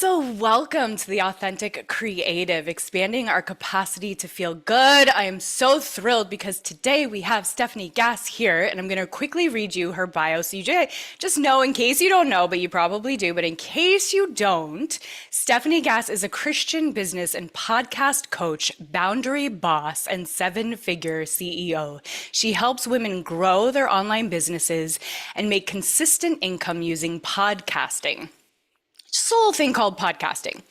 So, welcome to the Authentic Creative, expanding our capacity to feel good. I am so thrilled because today we have Stefanie Gass here, and I'm going to quickly read you her bio so you just know, in case you don't know, but you probably do, but in case you don't, Stefanie Gass is a Christian business and podcast coach, boundary boss, and seven-figure CEO. She helps women grow their online businesses and make consistent income using podcasting. Just a little thing called podcasting.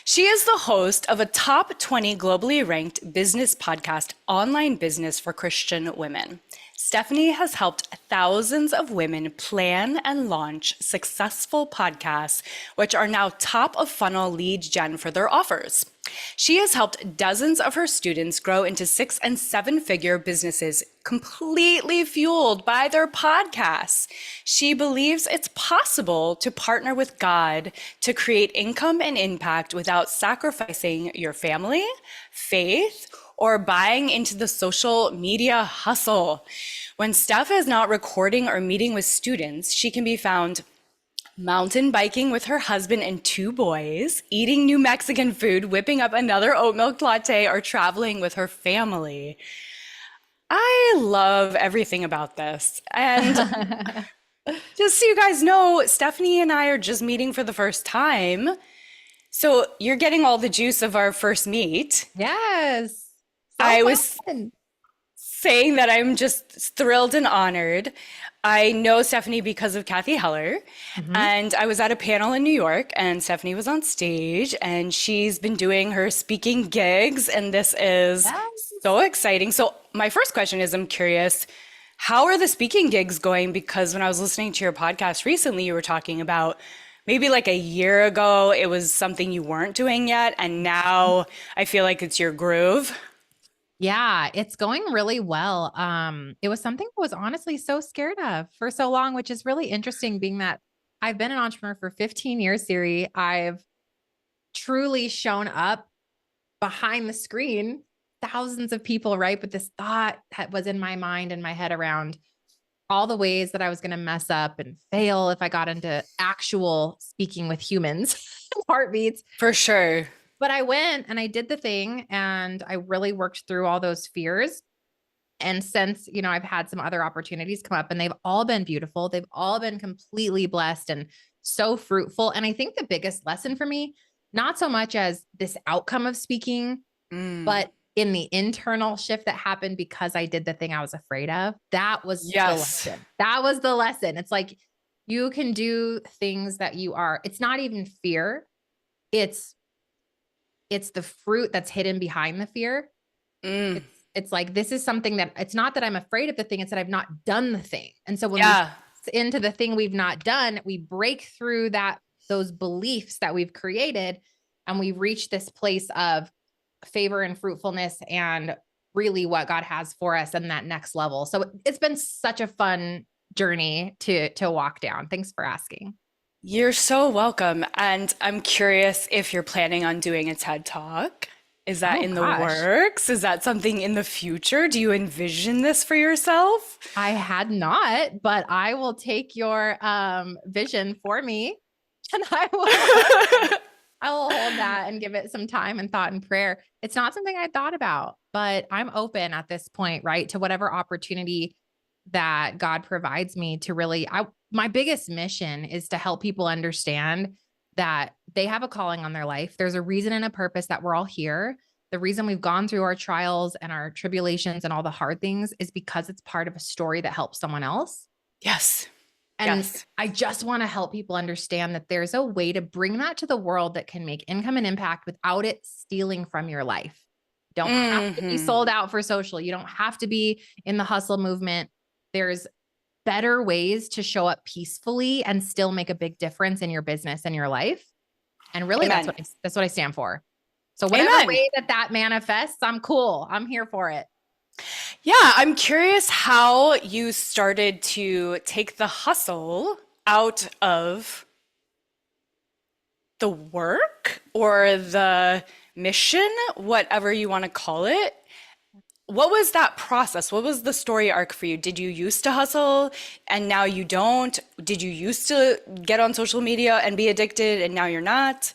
She is the host of a top 20 globally ranked business podcast, Online Business for Christian Women. Stefanie has helped thousands of women plan and launch successful podcasts, which are now top of funnel lead gen for their offers. She has helped dozens of her students grow into 6- and 7-figure businesses completely fueled by their podcasts. She believes it's possible to partner with God to create income and impact without sacrificing your family, faith, or buying into the social media hustle. When Steph is not recording or meeting with students, she can be found mountain biking with her husband and 2 boys, eating New Mexican food, whipping up another oat milk latte, or traveling with her family. I love everything about this. And just so you guys know, Stefanie and I are just meeting for the first time. So you're getting all the juice of our first meet. Yes. I So was fun. saying that I'm just thrilled and honored. I know Stefanie because of Kathy Heller, Mhm. and I was at a panel in New York, and Stefanie was on stage, and she's been doing her speaking gigs, and this is Yes. so exciting. So my first question is, I'm curious, how are the speaking gigs going? Because when I was listening to your podcast recently, you were talking about maybe like a year ago, it was something you weren't doing yet, and now I feel like it's your groove. Yeah, it's going really well. It was something I was honestly so scared of for so long, which is really interesting being that I've been an entrepreneur for 15 years, Siri. I've truly shown up behind the screen, thousands of people, right? But this thought that was in my mind and my head around all the ways that I was going to mess up and fail if I got into actual speaking with humans, heartbeats. For sure. But I went and I did the thing and I really worked through all those fears. And since, I've had some other opportunities come up and they've all been beautiful. They've all been completely blessed and so fruitful. And I think the biggest lesson for me, not so much as this outcome of speaking, Mm. but in the internal shift that happened because I did the thing I was afraid of, that was the Yes. lesson. That was the lesson. It's like you can do things that it's not even fear. It's it's the fruit that's hidden behind the fear. Mm. It's like, this is something that it's not that I'm afraid of the thing, it's that I've not done the thing. And so when we Yeah. press into the thing we've not done, we break through those beliefs that we've created and we reach this place of favor and fruitfulness and really what God has for us and that next level. So it's been such a fun journey to walk down. Thanks for asking. You're so welcome. And I'm curious if you're planning on doing a TED Talk. Is that Oh in the gosh. works? Is that something in the future? Do you envision this for yourself? I had not, but I will take your vision for me and I will hold that and give it some time and thought and prayer. It's not something I thought about, but I'm open at this point, right? To whatever opportunity that God provides me to really, my biggest mission is to help people understand that they have a calling on their life. There's a reason and a purpose that we're all here. The reason we've gone through our trials and our tribulations and all the hard things is because it's part of a story that helps someone else. Yes. And Yes. I just want to help people understand that there's a way to bring that to the world that can make income and impact without it stealing from your life. You don't have to be Hmm. sold out for social. You don't have to be in the hustle movement. There's better ways to show up peacefully and still make a big difference in your business and your life. And really Amen. that's what I stand for. So whatever Amen. way that manifests, I'm cool. I'm here for it. Yeah, I'm curious how you started to take the hustle out of the work or the mission, whatever you want to call it. What was that process? What was the story arc for you? Did you used to hustle and now you don't? Did you used to get on social media and be addicted and now you're not?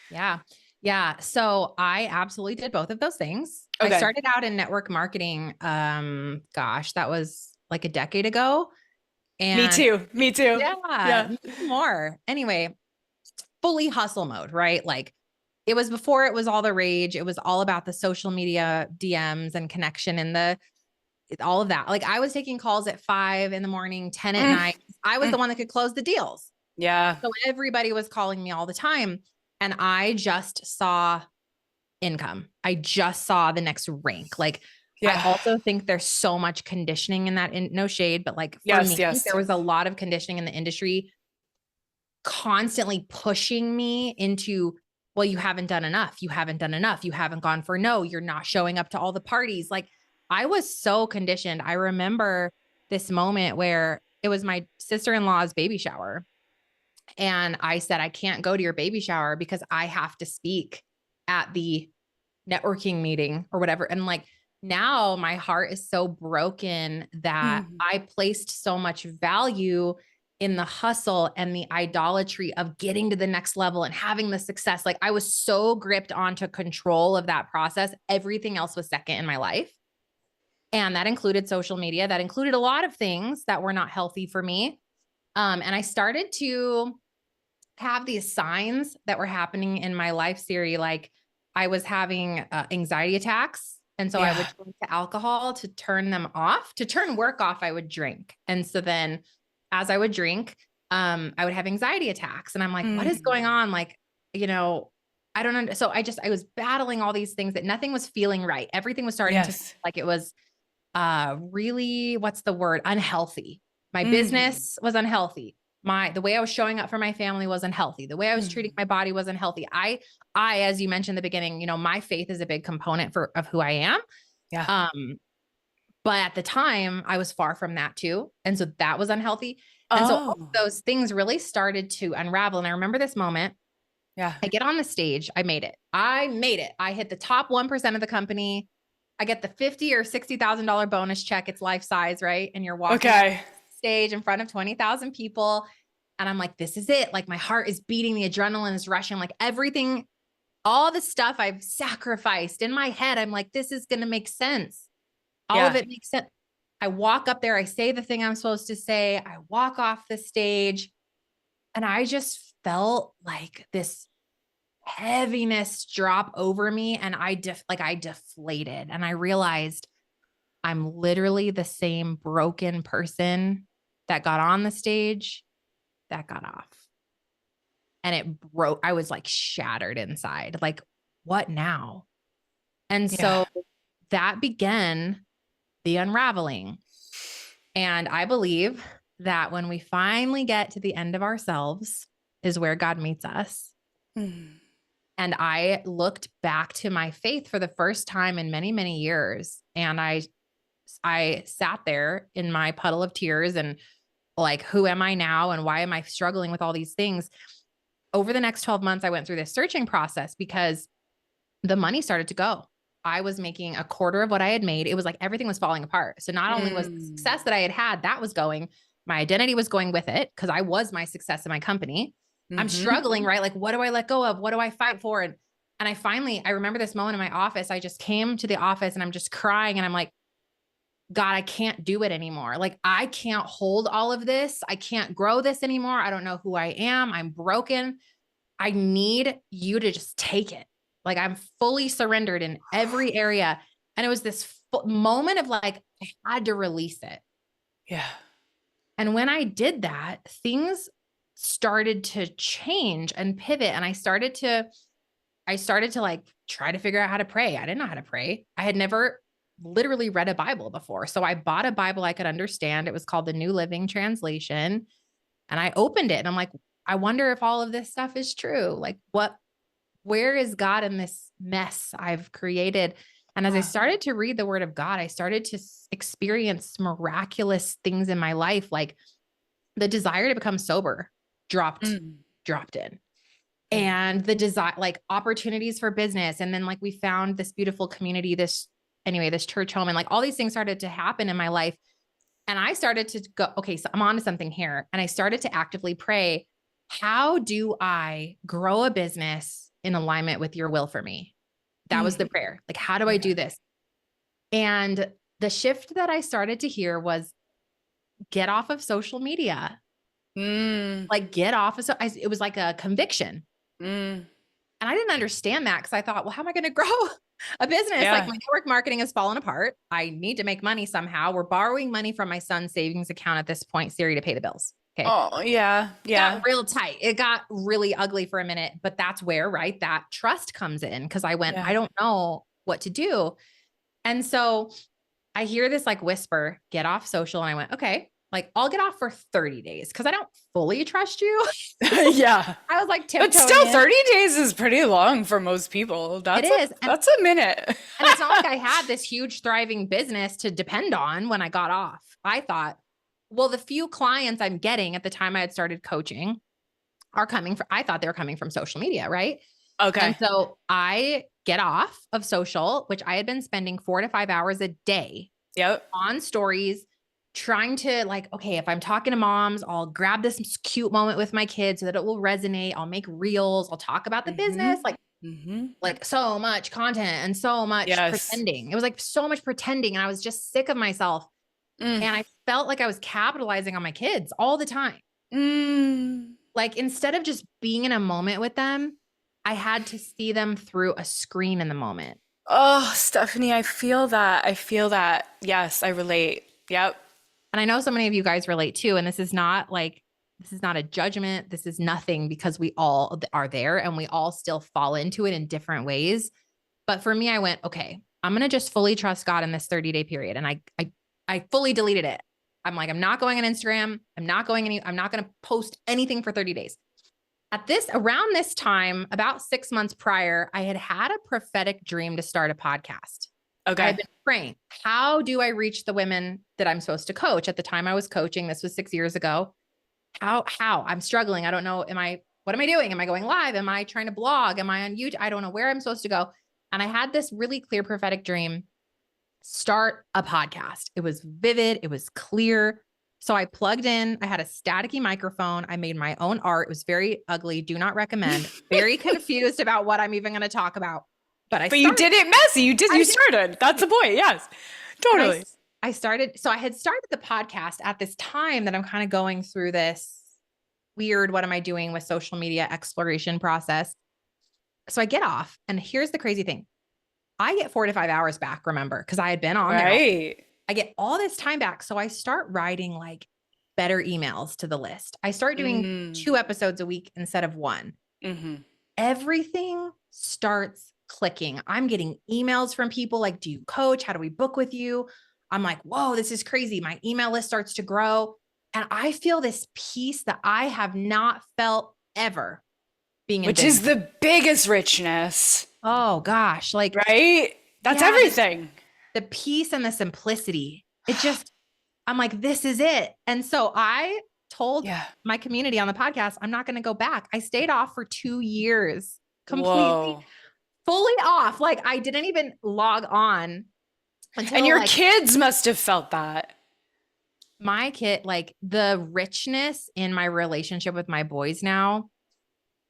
Yeah. Yeah. So I absolutely did both of those things. I Okay. started out in network marketing. Gosh, that was like a decade ago. Me And too. Me too. yeah, Yeah. maybe more. Anyway, fully hustle mode, right? Like it was before it was all the rage. It was all about the social media DMs and connection and all of that. Like I was taking calls at 5 in the morning, 10 at Mm, night. I was the mm. one that could close the deals. Yeah. So everybody was calling me all the time. And I just saw income. I just saw the next rank. Like, I Yeah. also think there's so much conditioning in that. In no shade, but like for Yes, me, yes. there was a lot of conditioning in the industry constantly pushing me into, well, you haven't done enough. You haven't done enough. You haven't gone for no. You're not showing up to all the parties. Like, I was so conditioned. I remember this moment where it was my sister-in-law's baby shower. And I said, I can't go to your baby shower because I have to speak at the networking meeting or whatever. And like now my heart is so broken that Mm. I placed so much value in the hustle and the idolatry of getting to the next level and having the success. Like I was so gripped onto control of that process. Everything else was second in my life. And that included social media. That included a lot of things that were not healthy for me. And I started to have these signs that were happening in my life, Siri. Like I was having anxiety attacks. And so I would Yeah. turn to alcohol to turn them off. To turn work off, I would drink. And so then as I would drink, I would have anxiety attacks. And I'm like, what is going Mm. on? Like, you know, I don't know. So I was battling all these things that nothing was feeling right. Everything was starting to feel Yes. like it was really, what's the word? Unhealthy. My Mm. business was unhealthy. The way I was showing up for my family was unhealthy. The way I was treating Mm. my body was unhealthy. As you mentioned in the beginning, my faith is a big component of who I am. Yeah. Um, but at the time I was far from that too. And so that was unhealthy. And so all Oh. those things really started to unravel. And I remember this moment. Yeah. I get on the stage. I made it. I hit the top 1% of the company. I get the 50 or $60,000 bonus check. It's life size, right? And you're walking on Okay. stage in front of 20,000 people. And I'm like, this is it. Like my heart is beating, the adrenaline is rushing, like everything, all the stuff I've sacrificed in my head. I'm like, this is going to make sense. All of Yeah. it makes sense. I walk up there. I say the thing I'm supposed to say. I walk off the stage and I just felt like this heaviness drop over me. And I deflated and I realized I'm literally the same broken person that got on the stage that got off. And it broke. I was like shattered inside. Like, what now? And Yeah. so that began the unraveling. And I believe that when we finally get to the end of ourselves is where God meets us. Mm. And I looked back to my faith for the first time in many, many years. And I sat there in my puddle of tears and like, who am I now? And why am I struggling with all these things? Over the next 12 months, I went through this searching process because the money started to go. I was making a quarter of what I had made. It was like everything was falling apart. So not only was the Mm. success that I had, that was going, my identity was going with it because I was my success in my company. I'm Mm-hmm. struggling, right? Like, what do I let go of? What do I fight for? And I remember this moment in my office. I just came to the office and I'm just crying and I'm like, God, I can't do it anymore. Like, I can't hold all of this. I can't grow this anymore. I don't know who I am. I'm broken. I need you to just take it. Like, I'm fully surrendered in every area. And it was this moment of like, I had to release it. Yeah. And when I did that, things started to change and pivot. And I started to like try to figure out how to pray. I didn't know how to pray. I had never literally read a Bible before. So I bought a Bible I could understand. It was called the New Living Translation. And I opened it and I'm like, I wonder if all of this stuff is true. Like, where is God in this mess I've created? And as I Wow. started to read the word of God, I started to experience miraculous things in my life. Like the desire to become sober dropped, Mm. dropped in, Mm. and the desire, like opportunities for business. And then like we found this beautiful community, this church home, and like all these things started to happen in my life. And I started to go, okay, so I'm on to something here. And I started to actively pray, how do I grow a business in alignment with your will for me. That was the prayer. Like, how do I Okay. do this? And the shift that I started to hear was get off of social media. Mm, Like get off of, it was like a conviction. mm, And I didn't understand that because I thought, well, how am I going to grow a business? Like yeah. my network marketing has fallen apart. I need to make money somehow. We're borrowing money from my son's savings account at this point, Siri, to pay the bills. Okay. Oh, yeah. Got Yeah. real tight. It got really ugly for a minute, but that's where, right, that trust comes in. Cause I went, I Yeah. don't know what to do. And so I hear this like whisper, get off social. And I went, okay, like I'll get off for 30 days because I don't fully trust you. Yeah. I was like But tiptoeing still, in. 30 days is pretty long for most people. It is. That's a minute. And it's not like I had this huge thriving business to depend on when I got off. I thought, well, the few clients I'm getting at the time I had started coaching are coming from, I thought they were coming from social media, right? And Okay. so I get off of social, which I had been spending 4 to 5 hours a day Yep. on stories, trying to like, okay, if I'm talking to moms, I'll grab this cute moment with my kids so that it will resonate. I'll make reels. I'll talk about the Mm-hmm. business, Mm-hmm. like so much content and so much Yes. pretending. It was like so much pretending. And I was just sick of myself. Mm. And I felt like I was capitalizing on my kids all the time. Mm. Like instead of just being in a moment with them, I had to see them through a screen in the moment. Oh, Stephanie, I feel that. I feel that. Yes, I relate. Yep. And I know so many of you guys relate too. And this is not a judgment. This is nothing because we all are there and we all still fall into it in different ways. But for me, I went, okay, I'm going to just fully trust God in this 30-day period. And I fully deleted it. I'm like, I'm not going on Instagram. I'm not going to post anything for 30 days. Around this time, about 6 months prior, I had a prophetic dream to start a podcast. I had Okay. been praying, how do I reach the women that I'm supposed to coach? At the time I was coaching, this was 6 years ago. How I'm struggling. I don't know. What am I doing? Am I going live? Am I trying to blog? Am I on YouTube? I don't know where I'm supposed to go. And I had this really clear prophetic dream, start a podcast. It was vivid. It was clear. So I plugged in, I had a staticky microphone. I made my own art. It was very ugly. Do not recommend. Very confused about what I'm even going to talk about. But I But you started. did it messy. I You did. started. That's the point. Yes. And Totally. I started. So I had started the podcast at this time that I'm kind of going through this weird, what am I doing with social media exploration process. So I get off, and here's the crazy thing. I get 4 to 5 hours back, remember, because I had been on there. Right. I get all this time back. So I start writing like better emails to the list. I start doing Mm. 2 episodes a week instead of 1. Mm-hmm. Everything starts clicking. I'm getting emails from people like, do you coach? How do we book with you? I'm like, whoa, this is crazy. My email list starts to grow. And I feel this peace that I have not felt ever being in Which business. is the biggest richness, Oh gosh. Like, right? That's yeah, everything. the peace and the simplicity. I'm like, this is it. And so I told Yeah. my community on the podcast, I'm not going to go back. I stayed off for 2 years, completely, Whoa. fully off. Like I didn't even log on And until your like kids must have felt that. my kid, like the richness in my relationship with my boys now.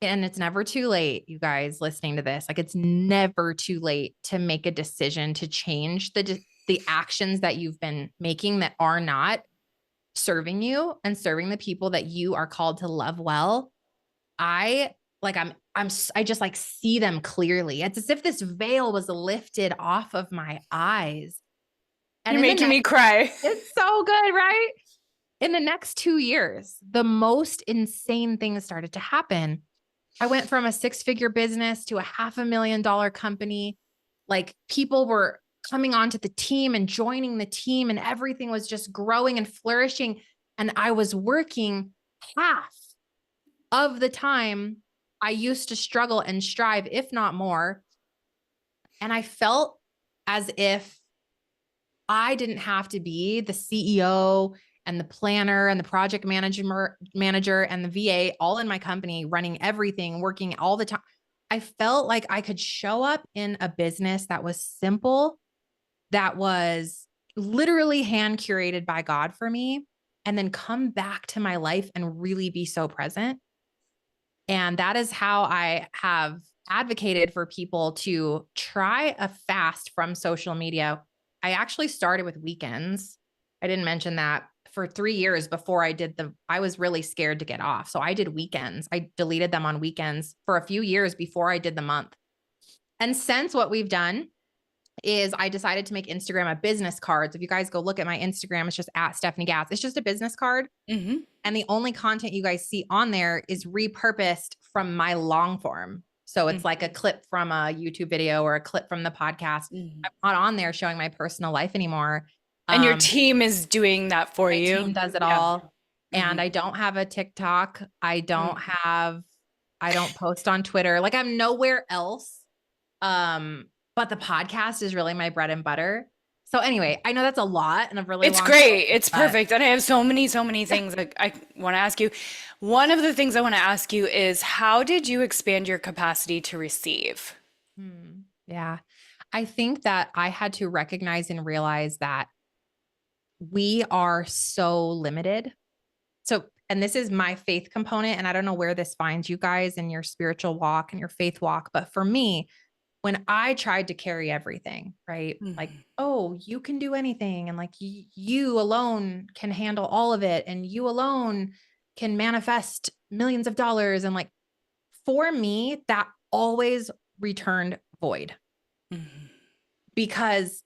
And it's never too late, you guys listening to this. Like it's never too late to make a decision to change the actions that you've been making that are not serving you and serving the people that you are called to love well. I just like see them clearly. It's as if this veil was lifted off of my eyes. And You're making me cry. it's so good, right? In the next 2 years, the most insane things started to happen. I went from a 6-figure business to a $500,000 company. Like people were coming onto the team and joining the team, and everything was just growing and flourishing. And I was working half of the time I used to struggle and strive, if not more. And I felt as if I didn't have to be the CEO and the planner and the project manager and the VA all in my company, running everything, working all the time. I felt like I could show up in a business that was simple, that was literally hand curated by God for me, and then come back to my life and really be so present. And that is how I have advocated for people to try a fast from social media. I actually started with weekends. I didn't mention that for 3 years before I was really scared to get off. So I did weekends. I deleted them on weekends for a few years before I did the month. And since what we've done is I decided to make Instagram a business card. So if you guys go look at my Instagram, it's just at Stefanie Gass. It's just a business card. Mm-hmm. And the only content you guys see on there is repurposed from my long form. So it's like a clip from a YouTube video or a clip from the podcast. Mm-hmm. I'm not on there showing my personal life anymore. And your team is doing that for My you. team does it Yeah. all. And I don't have a TikTok. I don't post on Twitter. Like I'm nowhere else. But the podcast is really my bread and butter. So anyway, I know that's a lot and a really It's long great. story, It's but perfect. And I have so many things that I want to ask you. One of the things I want to ask you is how did you expand your capacity to receive? yeah, I think that I had to recognize and realize that we are so limited. So, and this is my faith component, and I don't know where this finds you guys in your spiritual walk and your faith walk, but for me, when I tried to carry everything, right? Like, Mhm. oh, you can do anything. And like, you alone can handle all of it. And you alone can manifest millions of dollars. And like, for me, that always returned void Mhm. because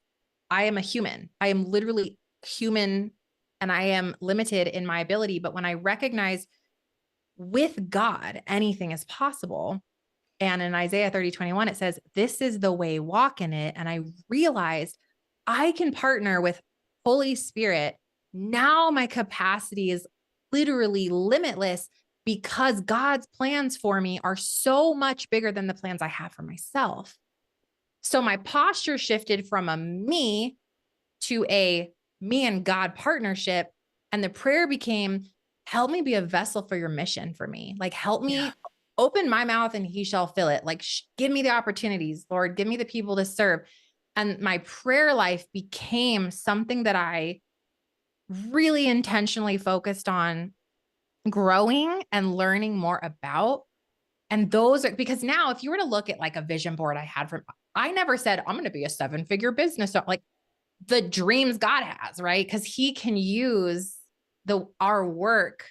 I am a human. I am literally human and I am limited in my ability. But when I recognize with God, anything is possible. And in Isaiah 30:21, it says, this is the way, walk in it. And I realized I can partner with Holy Spirit. Now my capacity is literally limitless because God's plans for me are so much bigger than the plans I have for myself. So my posture shifted from a me to a me and God partnership. And the prayer became, help me be a vessel for your mission for me. Like, help Yeah. me open my mouth and he shall fill it. Like, give me the opportunities, Lord, give me the people to serve. And my prayer life became something that I really intentionally focused on growing and learning more about. And those are because now, if you were to look at like a vision board I had from, I never said, I'm going to be a 7-figure business. Like, the dreams God has, right? Because he can use our work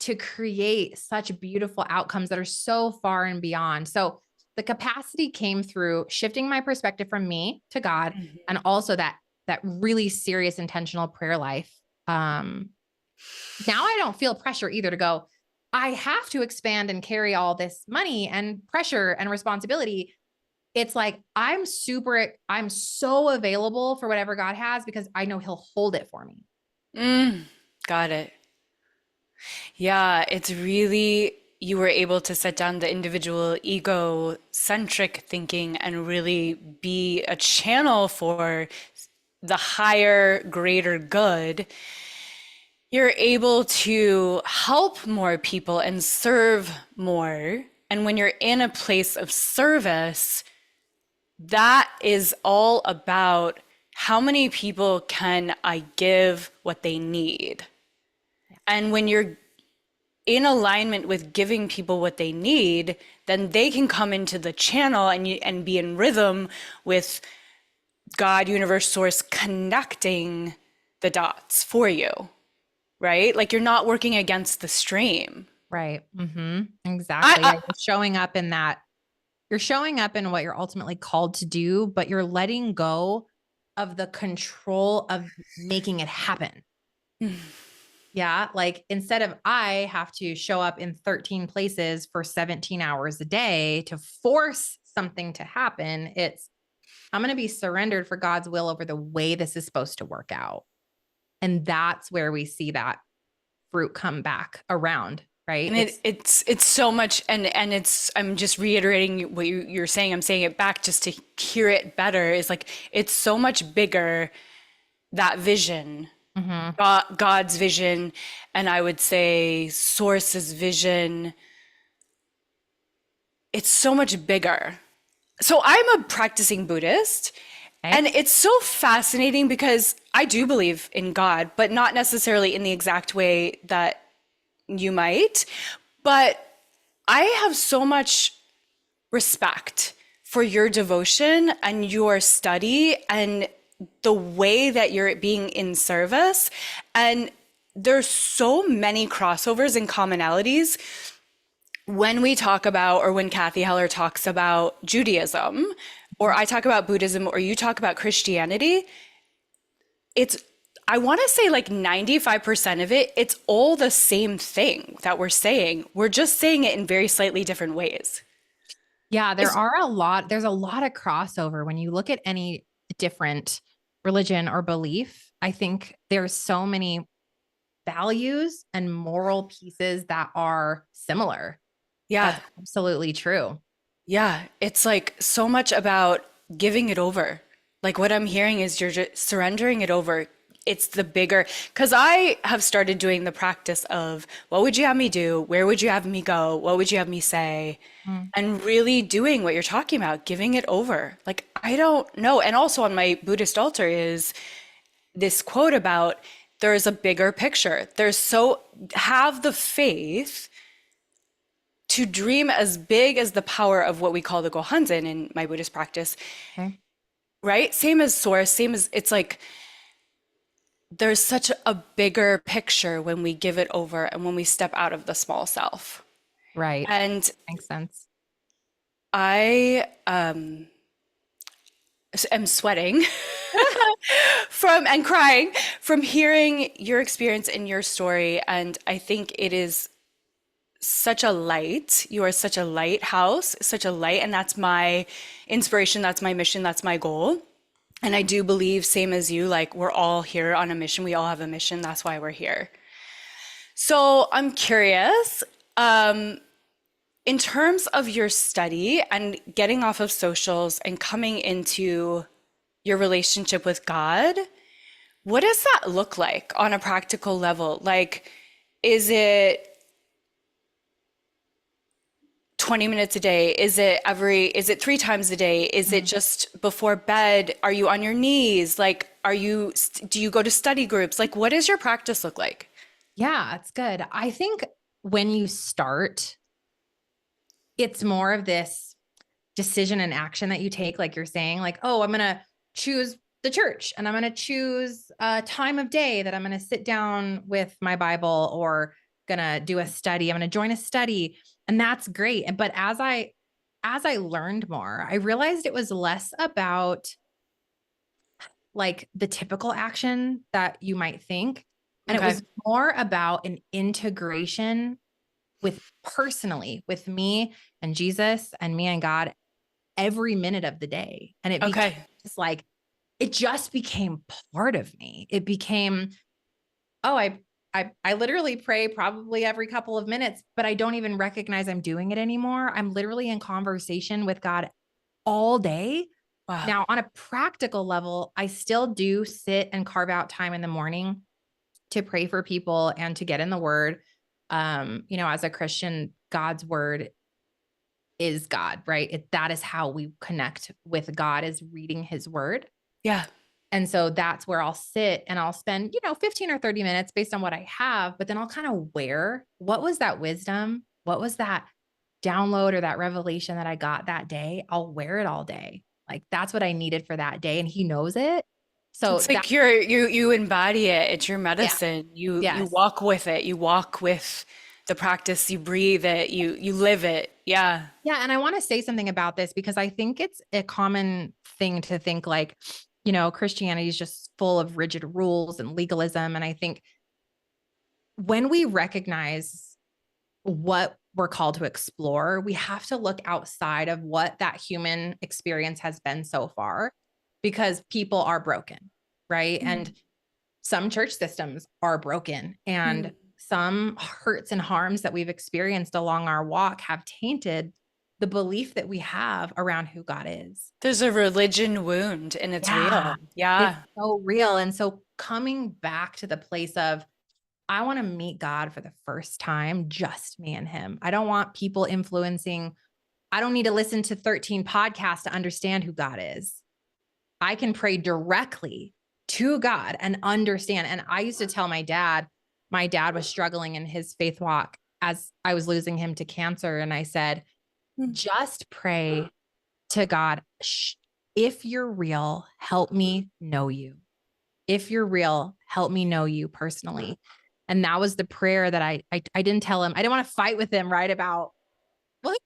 to create such beautiful outcomes that are so far and beyond. So the capacity came through shifting my perspective from me to God, Mhm. and also that really serious intentional prayer life. Now I don't feel pressure either to go, I have to expand and carry all this money and pressure and responsibility. It's like, I'm so available for whatever God has because I know he'll hold it for me. Got it. Yeah, it's really, you were able to set down the individual ego-centric thinking and really be a channel for the higher, greater good. You're able to help more people and serve more. And when you're in a place of service, that is all about how many people can I give what they need? And when you're in alignment with giving people what they need, then they can come into the channel and be in rhythm with God, universe, source connecting the dots for you, right? Like you're not working against the stream. Right. I, Exactly. Yeah. I You're showing up in what you're ultimately called to do, but you're letting go of the control of making it happen. Yeah. Like instead of I have to show up in 13 places for 17 hours a day to force something to happen, I'm going to be surrendered for God's will over the way this is supposed to work out. And that's where we see that fruit come back around, right? and it's so much, and it's, I'm just reiterating what you're saying. I'm saying it back just to hear it better. Is like it's so much bigger, that vision, Mhm. God's vision, and I would say Source's vision. It's so much bigger. So I'm a practicing Buddhist, Okay. and it's so fascinating because I do believe in God, but not necessarily in the exact way that you might. But I have so much respect for your devotion and your study and the way that you're being in service. And there's so many crossovers and commonalities when we talk about, or when Kathy Heller talks about Judaism, or I talk about Buddhism, or you talk about Christianity. It's, I want to say like 95% of it, it's all the same thing that we're saying. We're just saying it in very slightly different ways. Yeah, It's, there's a lot of crossover when you look at any different religion or belief. I think there's so many values and moral pieces that are similar. yeah, That's absolutely true. yeah. It's like so much about giving it over. Like what I'm hearing is you're just surrendering it over. It's the bigger, because I have started doing the practice of what would you have me do? Where would you have me go? What would you have me say? Mm. And really doing what you're talking about, giving it over. Like, I don't know. And also on my Buddhist altar is this quote about there's a bigger picture. There's so, have the faith to dream as big as the power of what we call the Gohanzen in my Buddhist practice, Okay. right? Same as source, same as, it's like there's such a bigger picture when we give it over and when we step out of the small self. Right. And Makes sense. I am sweating from and crying from hearing your experience and your story. And I think it is such a light. You are such a lighthouse, such a light. And that's my inspiration. That's my mission. That's my goal. And I do believe, same as you, like we're all here on a mission. We all have a mission. That's why we're here. So I'm curious, in terms of your study and getting off of socials and coming into your relationship with God, what does that look like on a practical level? Like, is it 20 minutes a day? Is it 3 times a day? Is it Mm. just before bed? Are you on your knees? Like, do you go to study groups? Like, what does your practice look like? Yeah, it's good. I think when you start, it's more of this decision and action that you take, like you're saying, like, oh, I'm going to choose the church and I'm going to choose a time of day that I'm going to sit down with my Bible or going to do a study. I'm going to join a study. And that's great. But as I learned more, I realized it was less about like the typical action that you might think. And it Okay. was more about an integration with personally with me and Jesus and me and God every minute of the day. And it became Okay. just like, it just became part of me. It became, oh, I literally pray probably every couple of minutes, but I don't even recognize I'm doing it anymore. I'm literally in conversation with God all day. Wow. Now, on a practical level, I still do sit and carve out time in the morning to pray for people and to get in the word. As a Christian, God's word is God, right? That is how we connect with God, is reading his word. Yeah. And so that's where I'll sit and I'll spend, 15 or 30 minutes based on what I have, but then I'll kind of what was that wisdom? What was that download or that revelation that I got that day? I'll wear it all day. Like that's what I needed for that day. And he knows it. So It's that, like you embody it. It's your yeah, medicine. You yes. walk with it. You walk with the practice. You breathe it. You live it. Yeah. Yeah. And I want to say something about this because I think it's a common thing to think like, Christianity is just full of rigid rules and legalism. And I think when we recognize what we're called to explore, we have to look outside of what that human experience has been so far because people are broken, right? And some church systems are broken and Mm. some hurts and harms that we've experienced along our walk have tainted the belief that we have around who God is. There's a religion wound and it's Yeah, real. it's Yeah. so real. And so coming back to the place of, I want to meet God for the first time, just me and him. I don't want people influencing. I don't need to listen to 13 podcasts to understand who God is. I can pray directly to God and understand. And I used to tell my dad was struggling in his faith walk as I was losing him to cancer. And I said, Just pray to God, if you're real, help me know you. If you're real, help me know you personally. And that was the prayer that I didn't tell him. I didn't want to fight with him, right? About what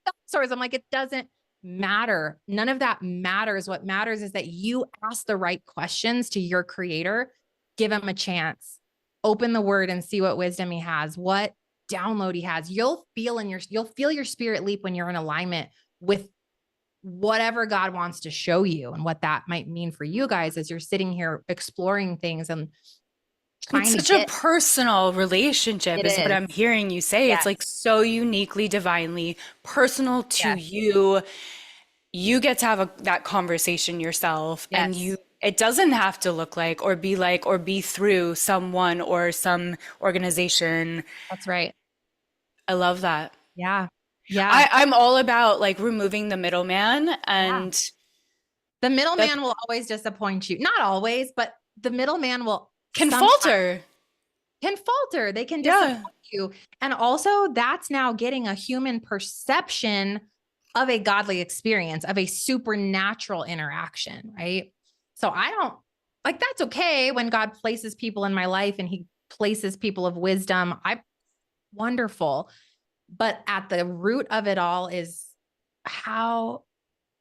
dinosaurs. I'm like, it doesn't matter. None of that matters. What matters is that you ask the right questions to your creator, give him a chance, open the word and see what wisdom he has, what download he has. You'll feel your spirit leap when you're in alignment with whatever God wants to show you and what that might mean for you guys as you're sitting here exploring things and It's trying to such a get personal relationship, it is what is. I'm hearing you say. It's like Yes. so uniquely, divinely personal to Yes. you. You get to have that conversation yourself, and Yes. it doesn't have to look like or be through someone or some organization. That's right. I love that. Yeah. Yeah. I'm all about like removing the middleman, Yeah. and The that middleman will always disappoint you. Not always, but the middleman will can sometimes falter. can falter. They can disappoint Yeah. you. And also that's now getting a human perception of a godly experience, of a supernatural interaction, right? So I don't like that's okay when God places people in my life and he places people of wisdom. I wonderful. But at the root of it all is how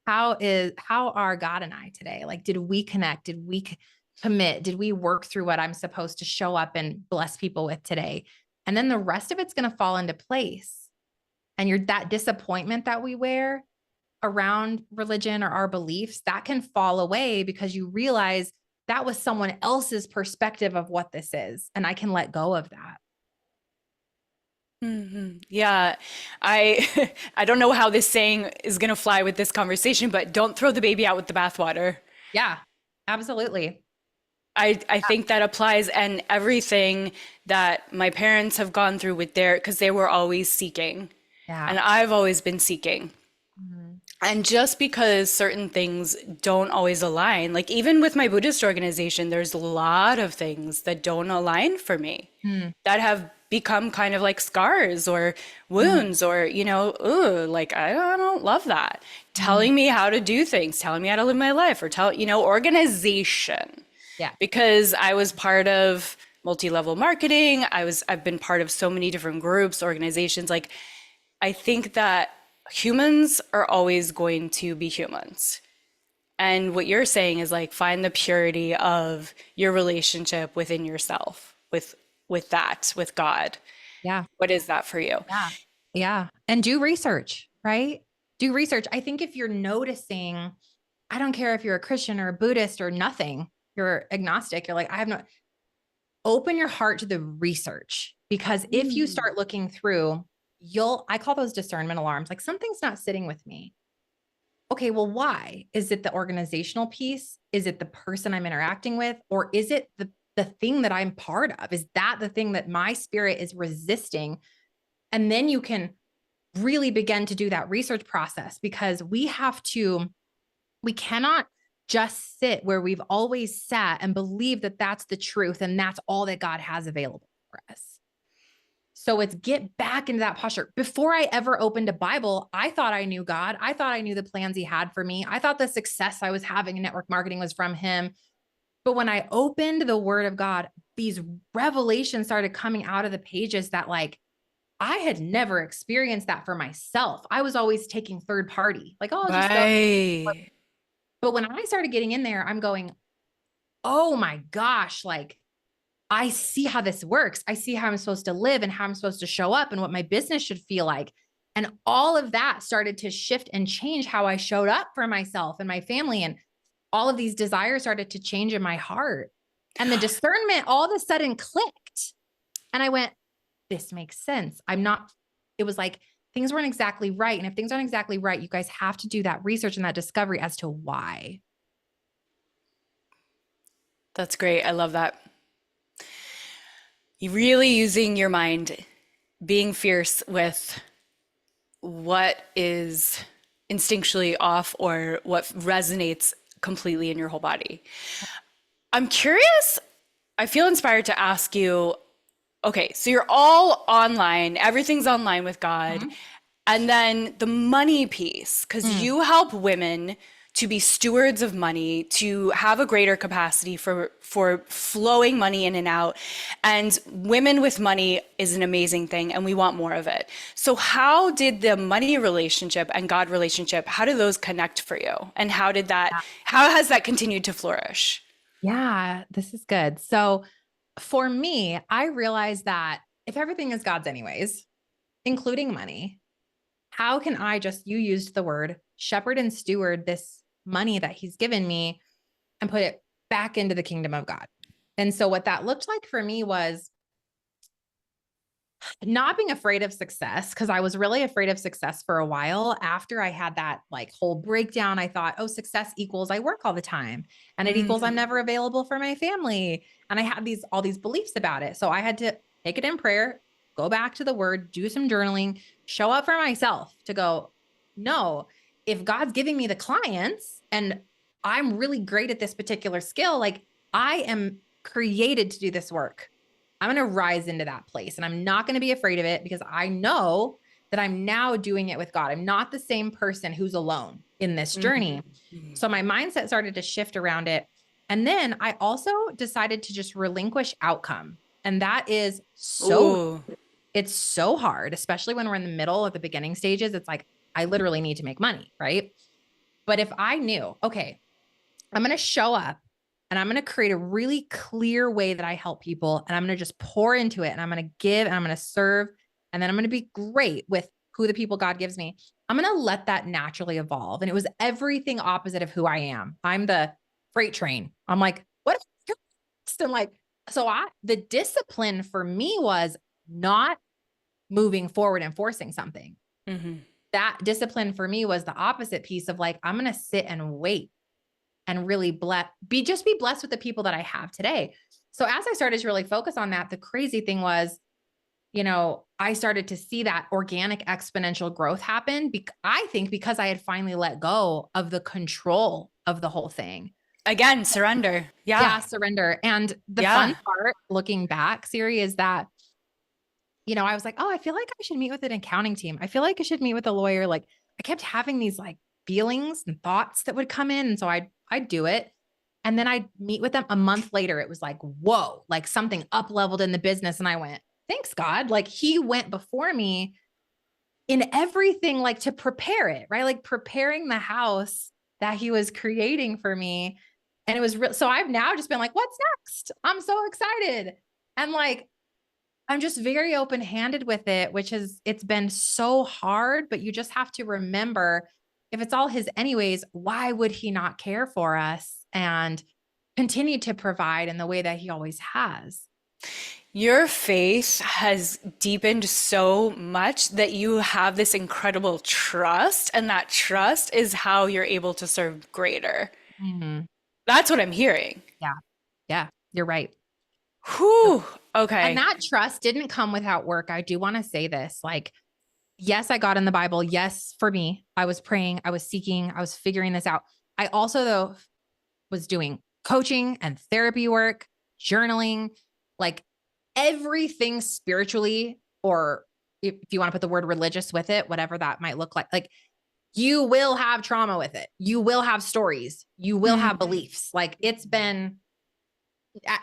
how are God and I today? Like, did we connect? Did we commit? Did we work through what I'm supposed to show up and bless people with today? And then the rest of it's going to fall into place. And you're that disappointment that we wear around religion or our beliefs, that can fall away because you realize that was someone else's perspective of what this is. And I can let go of that. Yeah. I I don't know how this saying is gonna fly with this conversation, but don't throw the baby out with the bathwater. Yeah, absolutely. I think that applies, and everything that my parents have gone through with because they were always seeking, Yeah. and I've always been seeking. Mhm. And just because certain things don't always align, like even with my Buddhist organization, there's a lot of things that don't align for me Mm, that have become kind of like scars or mm, wounds or, ooh, like I don't love that. mm. Telling me how to do things, telling me how to live my life, or organization. Yeah. Because I was part of multi-level marketing. I've been part of so many different groups, organizations. Like I think that humans are always going to be humans. And what you're saying is like find the purity of your relationship within yourself, with God. Yeah. What is that for you? Yeah. Yeah. And do research, right? Do research. I think if you're noticing, I don't care if you're a Christian or a Buddhist or nothing, you're agnostic, you're like, I have no, open your heart to the research because if you Mm. start looking through, I call those discernment alarms. Like something's not sitting with me. Okay, well, why? Is it the organizational piece? Is it the person I'm interacting with? Or is it the thing that I'm part of? Is that the thing that my spirit is resisting? And then you can really begin to do that research process because we cannot just sit where we've always sat and believe that that's the truth and that's all that God has available for us. So it's get back into that posture. Before I ever opened a Bible, I thought I knew God. I thought I knew the plans he had for me. I thought the success I was having in network marketing was from him. But when I opened the word of God, these revelations started coming out of the pages that like I had never experienced that for myself. I was always taking third party, like, oh, I'll just go. Right. But when I started getting in there, I'm going, oh my gosh, like I see how this works. I see how I'm supposed to live and how I'm supposed to show up and what my business should feel like. And all of that started to shift and change how I showed up for myself and my family. And all of these desires started to change in my heart. And the discernment all of a sudden clicked. And I went, this makes sense. It was like things weren't exactly right. And if things aren't exactly right, you guys have to do that research and that discovery as to why. That's great. I love that. You really using your mind, being fierce with what is instinctually off or what resonates completely in your whole body. I'm curious, I feel inspired to ask you, okay, so you're all online, everything's online with God. Mhm. And then the money piece, because Mm, you help women to be stewards of money, to have a greater capacity for flowing money in and out. And women with money is an amazing thing, and we want more of it. So how did the money relationship and God relationship, how did those connect for you? And how has that continued to flourish? yeah, this is good. So for me, I realized that if everything is God's anyways, including money, how can I just, you used the word shepherd and steward this money that he's given me and put it back into the kingdom of God? And so what that looked like for me was not being afraid of success, because I was really afraid of success for a while. After I had that like whole breakdown, I thought, oh, success equals I work all the time and it equals I'm never available for my family. And I had all these beliefs about it. So I had to take it in prayer, go back to the word, do some journaling, show up for myself to go, no, if God's giving me the clients and I'm really great at this particular skill, like I am created to do this work. I'm going to rise into that place and I'm not going to be afraid of it because I know that I'm now doing it with God. I'm not the same person who's alone in this journey. So my mindset started to shift around it. And then I also decided to just relinquish outcome. And that is Ooh. it's so hard, especially when we're in the middle of the beginning stages. It's like, I literally need to make money, right? But if I knew, okay, I'm going to show up and I'm going to create a really clear way that I help people. And I'm going to just pour into it and I'm going to give and I'm going to serve. And then I'm going to be great with who the people God gives me. I'm going to let that naturally evolve. And it was everything opposite of who I am. I'm the freight train. I'm like, what? And like, the discipline for me was not moving forward and forcing something. Mm-hmm. That discipline for me was the opposite piece of like, I'm going to sit and wait and really be blessed with the people that I have today. So as I started to really focus on that, the crazy thing was, I started to see that organic exponential growth happen. I think because I had finally let go of the control of the whole thing. Again, surrender. Yeah, Yeah. surrender. And the fun Yeah. part looking back, Siri, is that, I was like, oh, I feel like I should meet with an accounting team. I feel like I should meet with a lawyer. Like I kept having these like feelings and thoughts that would come in. And so I'd do it. And then I'd meet with them a month later. It was like, whoa, like something up leveled in the business. And I went, thanks God. Like he went before me in everything, like to prepare it, right? Like preparing the house that he was creating for me. And it was real. So I've now just been like, what's next? I'm so excited. And like, I'm just very open-handed with it, it's been so hard, but you just have to remember if it's all his anyways, why would he not care for us and continue to provide in the way that he always has? Your faith has deepened so much that you have this incredible trust, and that trust is how you're able to serve greater. Mhm. That's what I'm hearing. Yeah. Yeah. You're right. Whew. And Okay. that trust didn't come without work. I do want to say this. Like, yes, I got in the Bible. Yes, for me, I was praying, I was seeking, I was figuring this out. I also, though, was doing coaching and therapy work, journaling, like everything spiritually, or if you want to put the word religious with it, whatever that might look like. Like you will have trauma with it. You will have stories. You will have beliefs. Like it's been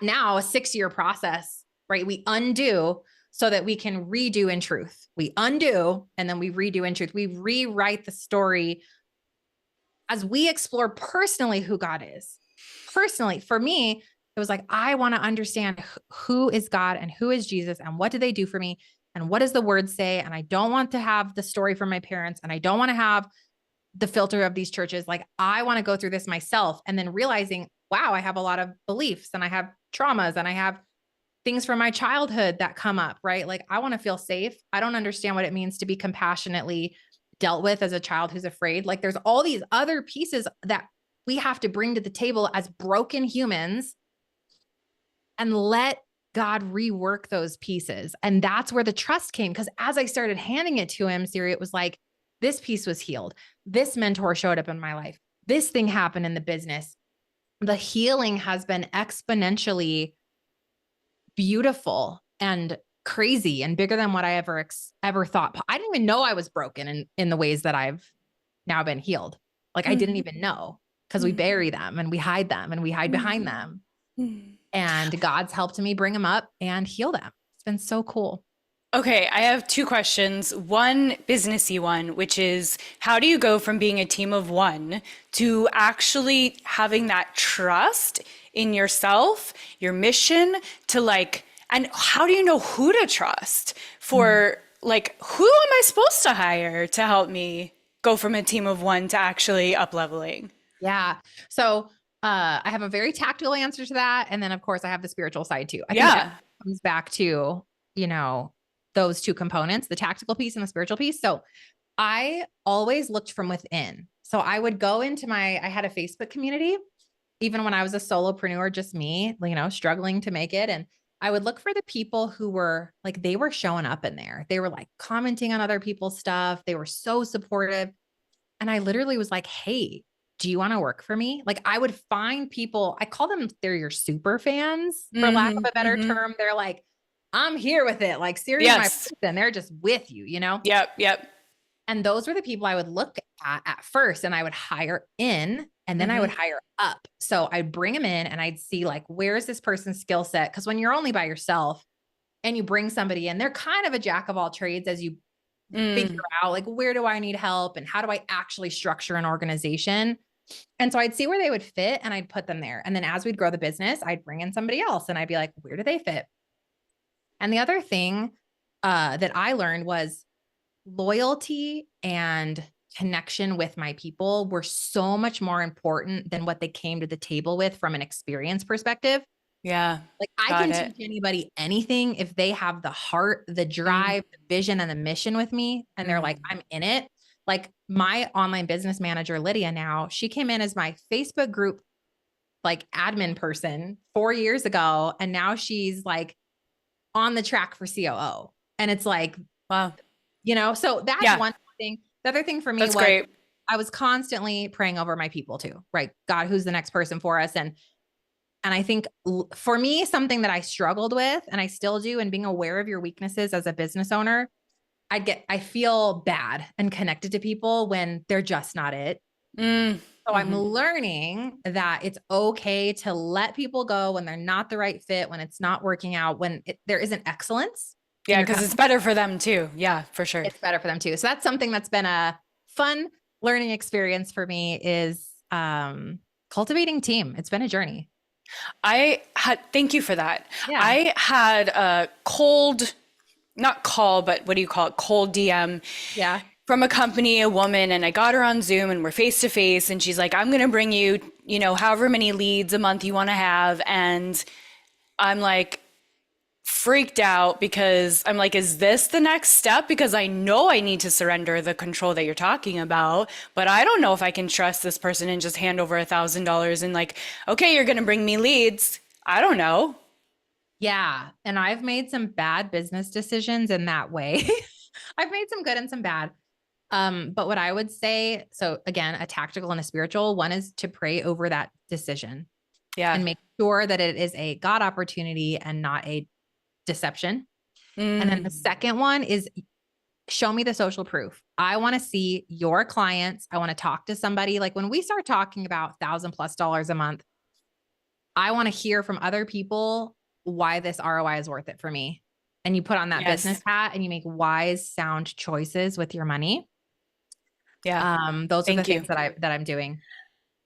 now a 6-year process, right? We undo so that we can redo in truth. We undo and then we redo in truth. We rewrite the story as we explore personally who God is. Personally, for me, it was like, I want to understand who is God and who is Jesus and what do they do for me and what does the word say? And I don't want to have the story from my parents and I don't want to have the filter of these churches. Like, I want to go through this myself and then realizing, wow, I have a lot of beliefs and I have traumas and I have things from my childhood that come up, right? Like, I want to feel safe. I don't understand what it means to be compassionately dealt with as a child who's afraid. Like, there's all these other pieces that we have to bring to the table as broken humans and let God rework those pieces. And that's where the trust came. Because as I started handing it to him, Siri, it was like, this piece was healed. This mentor showed up in my life. This thing happened in the business. The healing has been exponentially beautiful and crazy and bigger than what I ever thought. I didn't even know I was broken in the ways that I've now been healed. Like I didn't even know, because we bury them and we hide them and we hide behind them. And God's helped me bring them up and heal them. It's been so cool. Okay, I have two questions. One businessy one, which is how do you go from being a team of one to actually having that trust in yourself, your mission to like, and how do you know who to trust for like, who am I supposed to hire to help me go from a team of one to actually up leveling? Yeah. So I have a very tactical answer to that. And then of course I have the spiritual side too. I think that Yeah. comes back to, those two components, the tactical piece and the spiritual piece. So I always looked from within. So I would go into I had a Facebook community, even when I was a solopreneur, just me, struggling to make it. And I would look for the people who were like, they were showing up in there. They were like commenting on other people's stuff. They were so supportive. And I literally was like, hey, do you want to work for me? Like I would find people, I call them, they're your super fans, for lack of a better term. They're like, I'm here with it. Like Siri's my Yes. person. They're just with you. Yep. Yep. And those were the people I would look at first, and I would hire in, and then I would hire up. So I'd bring them in and I'd see like, where is this person's skill set? Because when you're only by yourself and you bring somebody in, they're kind of a jack of all trades as you figure out like, where do I need help and how do I actually structure an organization? And so I'd see where they would fit and I'd put them there. And then as we'd grow the business, I'd bring in somebody else and I'd be like, where do they fit? And the other thing that I learned was loyalty and connection with my people were so much more important than what they came to the table with from an experience perspective. Yeah. Like I Got can it. teach anybody anything if they have the heart, the drive, the vision, and the mission with me. And they're like, I'm in it. Like my online business manager, Lydia, now she came in as my Facebook group, like admin person 4 years ago. And now she's like on the track for COO. And it's like, Wow. so that's Yeah. one thing. The other thing for me That's was great. I was constantly praying over my people too, right? God, who's the next person for us? And I think for me, something that I struggled with and I still do, and being aware of your weaknesses as a business owner, I feel bad and connected to people when they're just not it. So I'm learning that it's okay to let people go when they're not the right fit, when it's not working out, when there isn't excellence in Yeah, your because company. it's better for them too. Yeah, for sure. It's better for them too. So that's something that's been a fun learning experience for me is cultivating team. It's been a journey. Thank you for that. Yeah. I had a cold, not call, but what do you call it? Cold DM Yeah. from a company, a woman, and I got her on Zoom and we're face to face. And she's like, I'm going to bring you, however many leads a month you want to have. And I'm like, freaked out because I'm like, is this the next step? Because I know I need to surrender the control that you're talking about, but I don't know if I can trust this person and just hand over $1,000 and like, okay, you're going to bring me leads. I don't know. Yeah. And I've made some bad business decisions in that way. I've made some good and some bad. But what I would say, so again, a tactical and a spiritual, one is to pray over that decision Yeah. and make sure that it is a God opportunity and not a deception. And then the second one is show me the social proof. I want to see your clients. I want to talk to somebody. Like when we start talking about $1,000+ a month, I want to hear from other people why this ROI is worth it for me. And you put on that Yes. business hat and you make wise, sound choices with your money. Yeah. Those are the Thank you. things that I'm doing.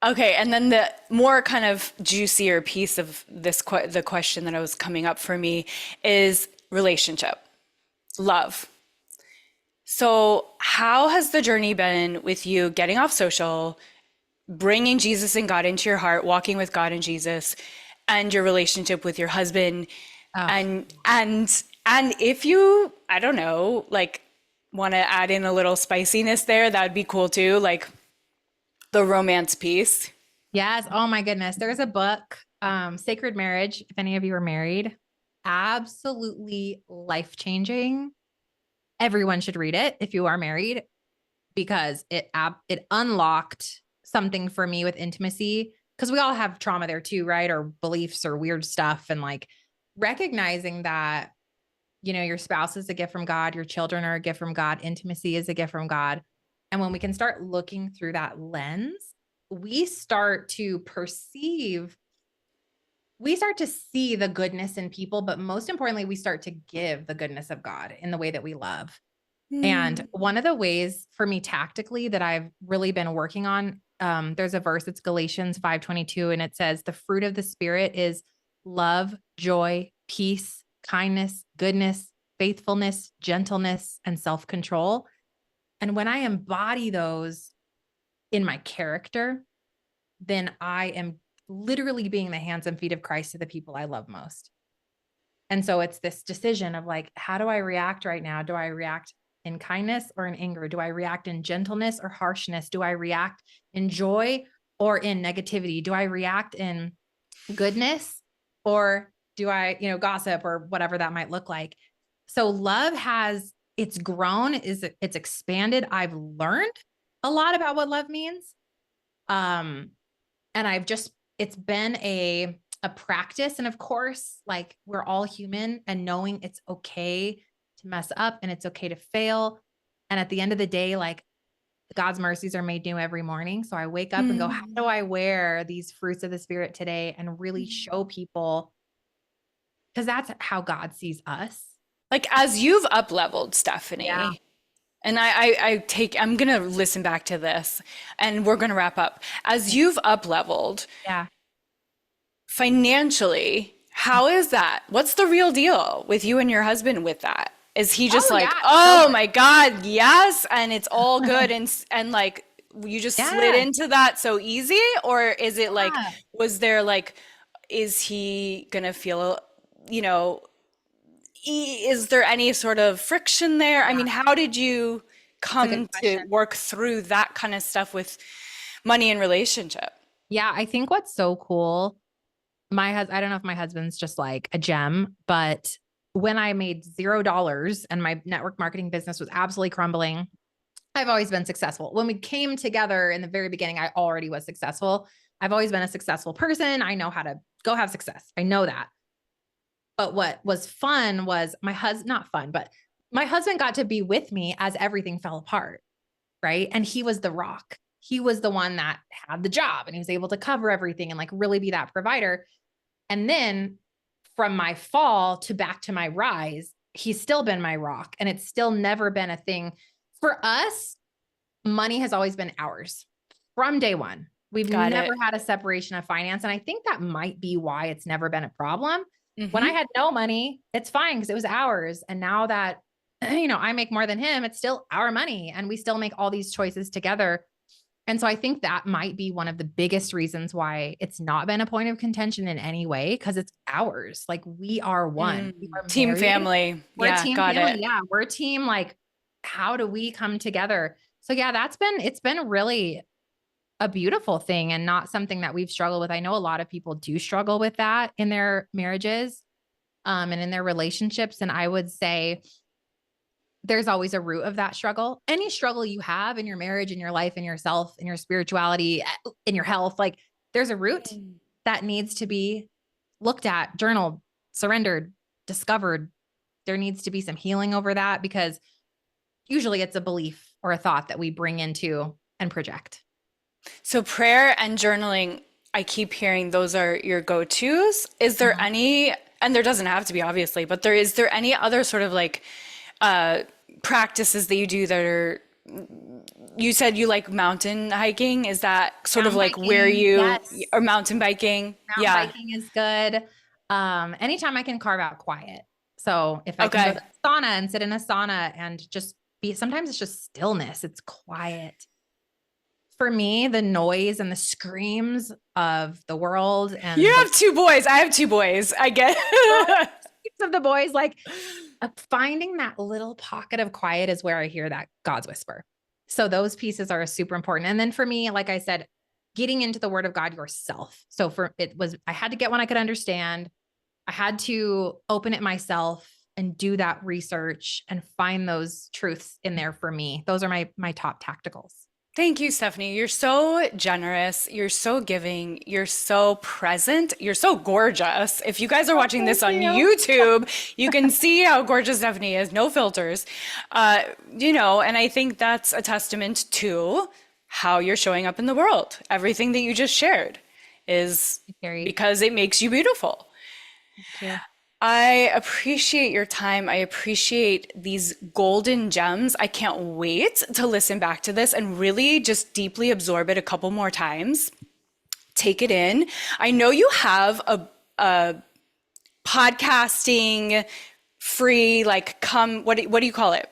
Okay, and then the more kind of juicier piece of the question that was coming up for me is relationship, love. So, how has the journey been with you getting off social, bringing Jesus and God into your heart, walking with God and Jesus, and your relationship with your husband, Oh, and if you, I don't know, like want to add in a little spiciness there, that would be cool too, like the romance piece. yes. Oh my goodness. There's a book, Sacred Marriage. If any of you are married, absolutely life-changing. Everyone should read it if you are married, because it unlocked something for me with intimacy. Because we all have trauma there too, right? Or beliefs or weird stuff. And like recognizing that your spouse is a gift from God, your children are a gift from God, intimacy is a gift from God. And when we can start looking through that lens, we start to perceive, we start to see the goodness in people, but most importantly, we start to give the goodness of God in the way that we love. And Mm. one of the ways for me tactically that I've really been working on, there's a verse, it's Galatians 5:22, and it says, the fruit of the Spirit is love, joy, peace, kindness, goodness, faithfulness, gentleness, and self-control. And when I embody those in my character, then I am literally being the hands and feet of Christ to the people I love most. And so it's this decision of like, how do I react right now? Do I react in kindness or in anger? Do I react in gentleness or harshness? Do I react in joy or in negativity? Do I react in goodness or do I, gossip or whatever that might look like? So love it's grown, it's expanded. I've learned a lot about what love means. Um, and it's been a practice. And of course, like we're all human and knowing it's okay to mess up and it's okay to fail. And at the end of the day, like God's mercies are made new every morning. So I wake up and go, how do Mm. I wear these fruits of the Spirit today and really show people? Because that's how God sees us. Like as you've up leveled, Yeah. Stephanie, and I'm gonna listen back to this and we're gonna wrap up. As you've up leveled Yeah. financially, how is that? What's the real deal with you and your husband with that? Is he just Oh, yeah. like, It's so oh good. my God, yes, and it's all good and like you just slid Yeah. into that so easy? Or is it like, Yeah. was there like, is he gonna feel, you know, is there any sort of friction there? I Yeah. mean, how did you It's a good come to question. work through that kind of stuff with money and relationship? Yeah. I think what's so cool, I don't know if my husband's just like a gem, but when I made $0 and my network marketing business was absolutely crumbling, I've always been successful. When we came together in the very beginning, I already was successful. I've always been a successful person. I know how to go have success. I know that. But what was fun was not fun, but my husband got to be with me as everything fell apart. Right. And he was the rock. He was the one that had the job and he was able to cover everything and like really be that provider. And then from my fall to back to my rise, he's still been my rock. And it's still never been a thing for us. Money has always been ours from day one. We've Got never it. had a separation of finance. And I think that might be why it's never been a problem. When I Hmm. had no money, it's fine because it was ours. And now that, I make more than him, it's still our money and we still make all these choices together. And so I think that might be one of the biggest reasons why it's not been a point of contention in any way because it's ours. Like we are one. We are Team married. family. We're a Yeah, team got family. it. Yeah, we're a team. Like, how do we come together? So yeah, it's been really a beautiful thing and not something that we've struggled with. I know a lot of people do struggle with that in their marriages, and in their relationships. And I would say there's always a root of that struggle. Any struggle you have in your marriage, in your life, in yourself, in your spirituality, in your health, like there's a root that needs to be looked at, journaled, surrendered, discovered. There needs to be some healing over that because usually it's a belief or a thought that we bring into and project. So prayer and journaling, I keep hearing those are your go-tos. Is there Mhm. any, and there doesn't have to be obviously, but is there any other sort of like uh practices that you do that are, you said you like mountain hiking? Is that sort of Mountain like where biking, you, yes. or mountain biking? Mountain Yeah. biking is good. Anytime I can carve out quiet. So if I can go to Okay. a sauna and sit in a sauna and just sometimes it's just stillness, it's quiet. For me, the noise and the screams of the world You and the have two boys. I have two boys. I get it. screams of the boys, like finding that little pocket of quiet is where I hear that God's whisper. So those pieces are super important. And then for me, like I said, getting into the word of God yourself. So I had to get one I could understand. I had to open it myself and do that research and find those truths in there for me. Those are my top tacticals. Thank you, Stephanie. You're so generous. You're so giving. You're so present. You're so gorgeous. If you guys are Oh, watching thank this on you. YouTube, you can see how gorgeous Stephanie is. No filters. And I think that's a testament to how you're showing up in the world. Everything that you just shared is Carrie. because it makes you beautiful. Thank you. I appreciate your time. I appreciate these golden gems. I can't wait to listen back to this and really just deeply absorb it a couple more times. Take it in. I know you have a podcasting free, like, what do you call it?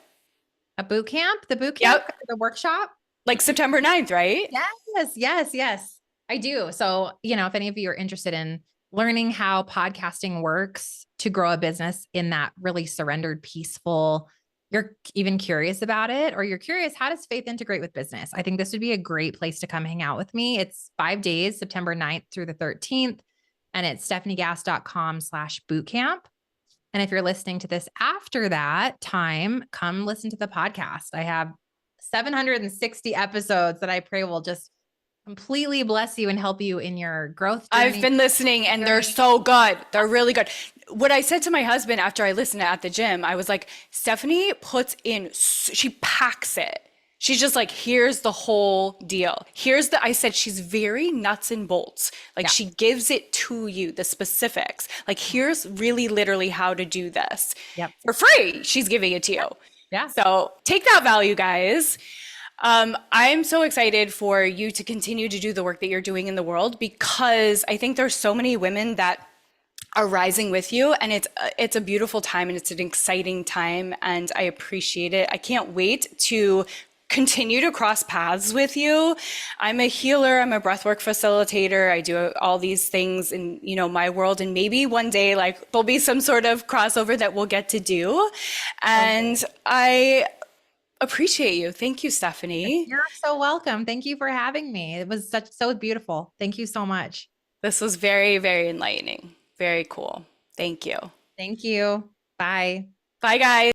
A boot camp, the boot camp, Yep. the workshop. Like September 9th, right? Yes, yes, yes. I do. So, if any of you are interested in learning how podcasting works to grow a business in that really surrendered, peaceful, you're even curious about it, or you're curious, how does faith integrate with business? I think this would be a great place to come hang out with me. It's 5 days, September 9th through the 13th. And it's stephaniegass.com/bootcamp. And if you're listening to this after that time, come listen to the podcast. I have 760 episodes that I pray will just completely bless you and help you in your growth journey. I've been listening and they're so good. They're really good. What I said to my husband after I listened at the gym, I was like, Stephanie she packs it. She's just like, here's the whole deal. I said, she's very nuts and bolts. Like she gives it to you, the specifics. Like, here's really literally how to do this. Yep. For free. She's giving it to you. Yeah. So take that value, guys. I'm so excited for you to continue to do the work that you're doing in the world, because I think there's so many women that are rising with you, and it's a beautiful time and it's an exciting time, and I appreciate it. I can't wait to continue to cross paths with you. I'm a healer, I'm a breathwork facilitator. I do all these things in, my world, and maybe one day like there'll be some sort of crossover that we'll get to do. And I appreciate you. Thank you, Stephanie. You're so welcome. Thank you for having me. It was so beautiful. Thank you so much. This was very, very enlightening. Very cool. Thank you. Thank you. Bye. Bye, guys.